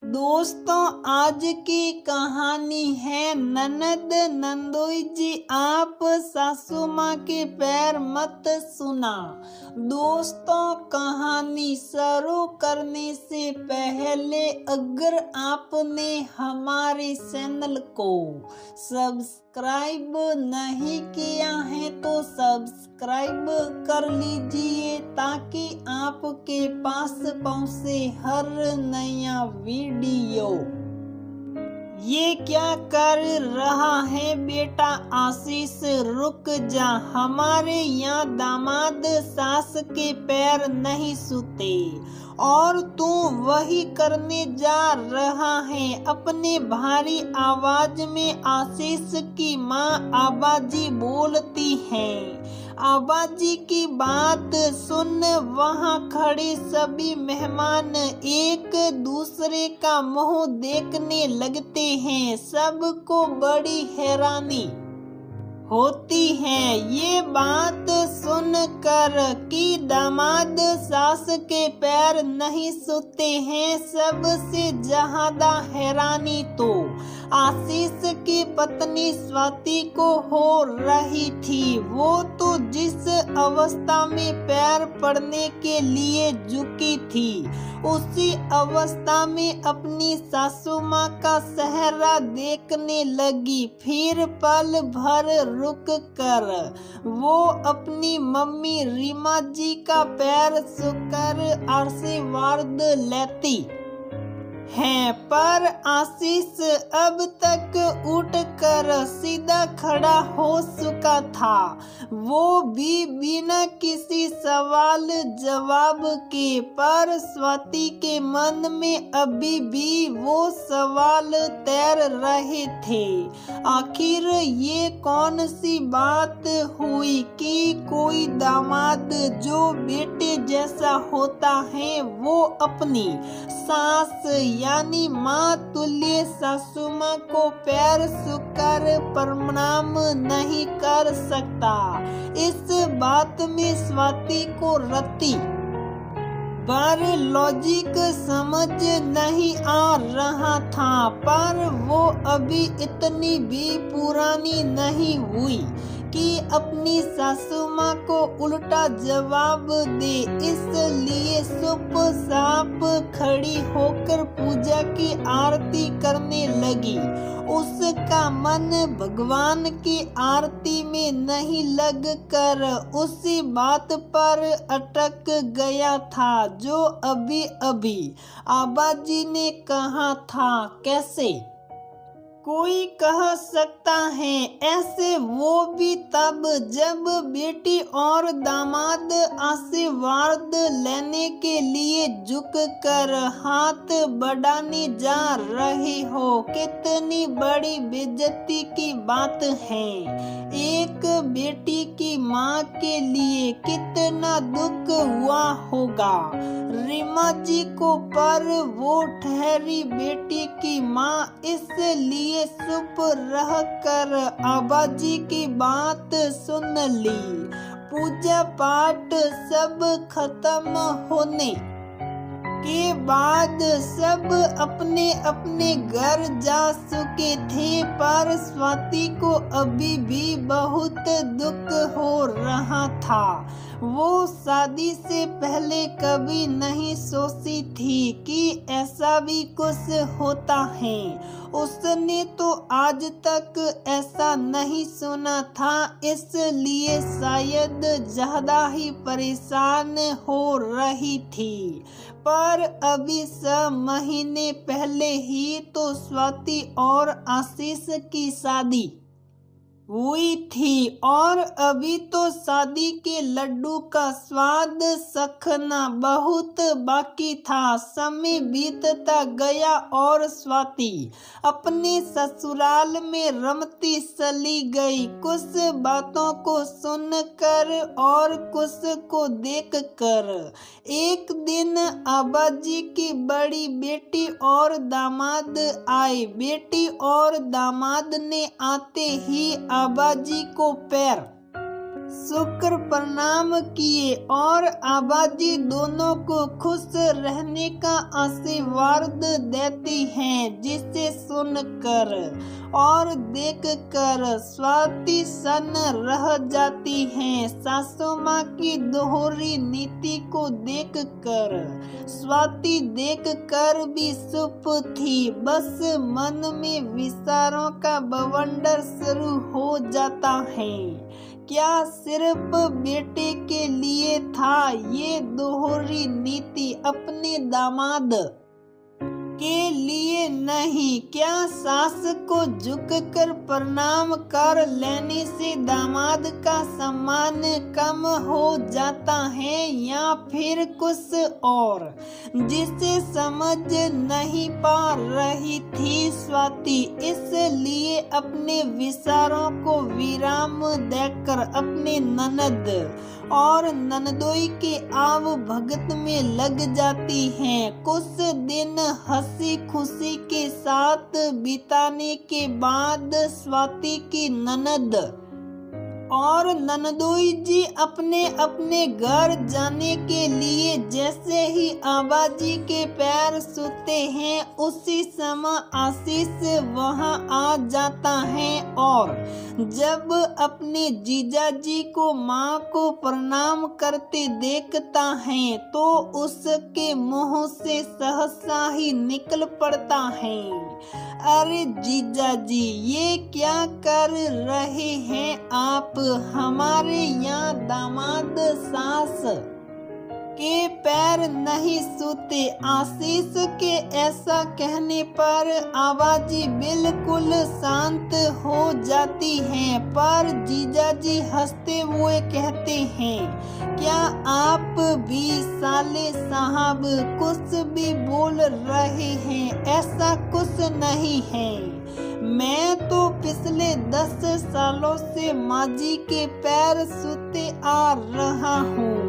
दोस्तों, आज की कहानी है ननद नंदोई जी आप सासू माँ के पैर मत सुना। दोस्तों, कहानी शुरू करने से पहले अगर आपने हमारे चैनल को सब्सक्राइब नहीं किया है तो सब्सक्राइब कर लीजिए ताकि आपके पास पहुंचे हर नया वीडियो। ये क्या कर रहा है बेटा आशीष, रुक जा। हमारे यहाँ दामाद सास के पैर नहीं छूते और तू वही करने जा रहा है। अपने भारी आवाज में आशीष की माँ आबाजी बोलती है। आबाजी की बात सुन वहाँ खड़े सभी मेहमान एक दूसरे का मुंह देखने लगते हैं। सबको बड़ी हैरानी होती है ये बात सुनकर कि दामाद सास के पैर नहीं छूते हैं। सबसे ज्यादा हैरानी तो आशीष की पत्नी स्वाति को हो रही थी। वो तो जिस अवस्था में पैर पड़ने के लिए झुकी थी उसी अवस्था में अपनी सासू माँ का चेहरा देखने लगी। फिर पल भर रुक कर वो अपनी मम्मी रीमा जी का पैर छूकर आशीर्वाद लेती है। पर आशीष अब तक उठकर सीधा खड़ा हो चुका था, वो भी बिना किसी सवाल जवाब के। पर स्वाति के मन में अभी भी वो सवाल तैर रहे थे। आखिर ये कौन सी बात हुई कि कोई दामाद जो बेटे जैसा होता है वो अपनी सास यानी माँ तुल्य सासू माँ को पैर छूकर प्रणाम नहीं कर सकता। इस बात में स्वाति को रत्ती पर लॉजिक समझ नहीं आ रहा था। पर वो अभी इतनी भी पुरानी नहीं हुई कि अपनी सासू माँ को उल्टा जवाब दे। इसलिए चुपचाप खड़ी होकर पूजा की आरती करने लगी। उसका मन भगवान की आरती में नहीं लग कर उसी बात पर अटक गया था जो अभी अभी आबाजी ने कहा था। कैसे कोई कह सकता है ऐसे, वो भी तब जब बेटी और दामाद आशीर्वाद लेने के लिए झुक कर हाथ बढ़ाने जा रहे हो। कितनी बड़ी बेइज्जती की बात है। एक बेटी की माँ के लिए कितना दुख हुआ होगा रीमा जी को। पर वो ठहरी बेटी की माँ इसलिए चुप रह कर आबाजी की बात सुन ली। पूजा पाठ सब खत्म होने के बाद सब अपने अपने घर जा चुके थे। पर स्वाति को अभी भी बहुत दुख हो रहा था। वो शादी से पहले कभी नहीं सोची थी कि ऐसा भी कुछ होता है। उसने तो आज तक ऐसा नहीं सुना था, इसलिए शायद ज्यादा ही परेशान हो रही थी। पर अभी 6 महीने पहले ही तो स्वाति और आशीष की शादी हुई थी और अभी तो शादी के लड्डू का स्वाद चखना बहुत बाकी था। समय बीतता गया और स्वाति अपने ससुराल में रमती चली गई। कुछ बातों को सुनकर और कुछ को देखकर। एक दिन आबाजी की बड़ी बेटी और दामाद आए। बेटी और दामाद ने आते ही आबाजी को पैर शुक्र प्रणाम किए और आबाजी दोनों को खुश रहने का आशीर्वाद देती हैं, जिसे सुनकर और देखकर स्वाति सन्न रह जाती हैं। सासू माँ की दोहरी नीति को देखकर स्वाति देखकर भी चुप थी। बस मन में विचारों का बवंडर शुरू हो जाता है। क्या सिर्फ बेटे के लिए था ये दोहरी नीति, अपने दामाद के लिए नहीं? क्या सास को झुककर प्रणाम कर लेने से दामाद का सम्मान कम हो जाता है, या फिर कुछ और, जिसे समझ नहीं पा रही थी स्वाति। इसलिए अपने विचारों को विराम देकर अपने ननद और ननदोई के आव भगत में लग जाती हैं। कुछ दिन हंसी खुशी के साथ बिताने के बाद स्वाति की ननद और ननदोई जी अपने अपने घर जाने के लिए जैसे ही आबाजी के पैर छूते हैं, उसी समय आशीष वहां आ जाता है और जब अपने जीजाजी को माँ को प्रणाम करते देखता है तो उसके मुंह से सहसा ही निकल पड़ता है, अरे जीजाजी ये क्या कर रहे हैं आप? हमारे यहाँ दामाद सास के पैर नहीं छूते। आशीष के ऐसा कहने पर आबाजी बिल्कुल शांत हो जाती हैं, पर जीजाजी हंसते हुए कहते हैं, क्या आप भी साले साहब कुछ भी बोल रहे हैं? ऐसा कुछ नहीं है। मैं तो पिछले 10 सालों से माजी के पैर छूते आ रहा हूँ।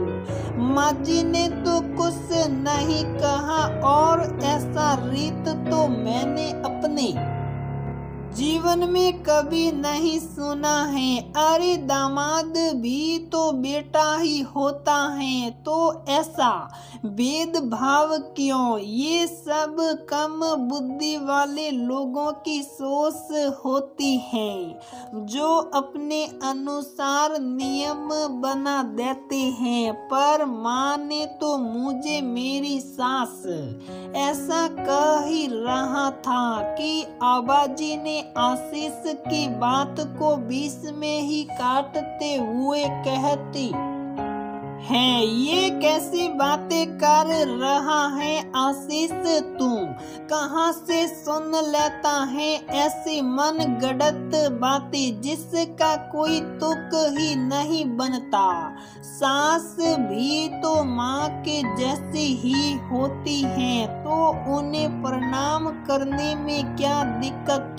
माजी ने तो कुछ नहीं कहा और ऐसा रीत तो मैंने अपने जीवन में कभी नहीं सुना है। अरे दामाद भी तो बेटा ही होता है, तो ऐसा भेदभाव क्यों? ये सब कम बुद्धि वाले लोगों की सोच होती है जो अपने अनुसार नियम बना देते हैं। पर माँ ने तो मुझे मेरी सास ऐसा कह ही रहा था कि आबाजी ने आशीष की बात को बीच में ही काटते हुए कहती है, ये कैसी बातें कर रहा है आशीष? तू कहाँ से सुन लेता है ऐसी मन गढ़ंत बातें जिसका कोई तुक ही नहीं बनता? सास भी तो माँ के जैसी ही होती हैं, तो उन्हें प्रणाम करने में क्या दिक्कत?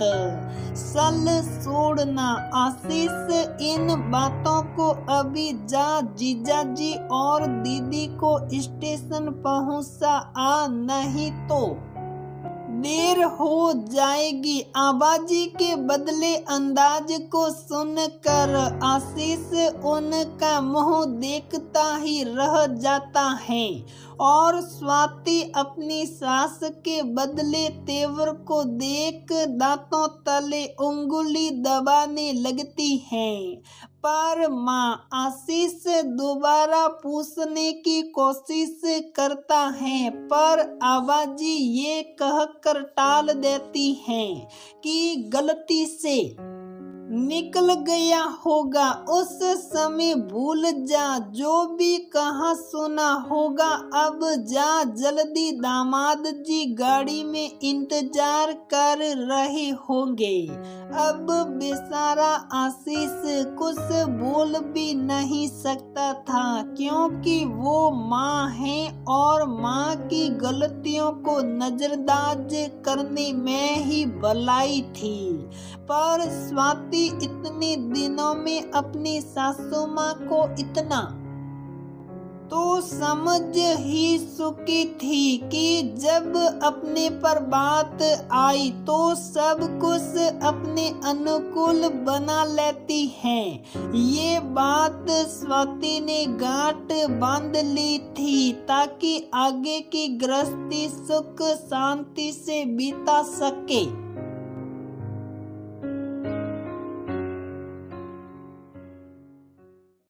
सल छोड़ना आशीष, इन बातों को अभी जा जीजाजी और दीदी को स्टेशन पहुंचा आ, नहीं तो देर हो जाएगी। आबाजी के बदले अंदाज को सुनकर आशीष उनका मुंह देखता ही रह जाता है और स्वाति अपनी सास के बदले तेवर को देख दांतों तले उंगली दबाने लगती है। पर माँ आशीष दोबारा पूछने की कोशिश करता है, पर आबाजी ये कहकर टाल देती है कि गलती से निकल गया होगा, उस समय भूल जा, जो भी कहा सुना होगा। अब जा जल्दी, दामाद जी गाड़ी में इंतजार कर रहे होंगे। अब बेचारा आशीष कुछ बोल भी नहीं सकता था, क्योंकि वो माँ है और माँ की गलतियों को नजरअंदाज करने में ही भलाई थी। पर स्वाति इतने दिनों में अपनी सासू माँ को इतना तो समझ ही चुकी थी कि जब अपने पर बात आई तो सब कुछ अपने अनुकूल बना लेती हैं। ये बात स्वाति ने गांठ बांध ली थी ताकि आगे की गृहस्थी सुख शांति से बिता सके।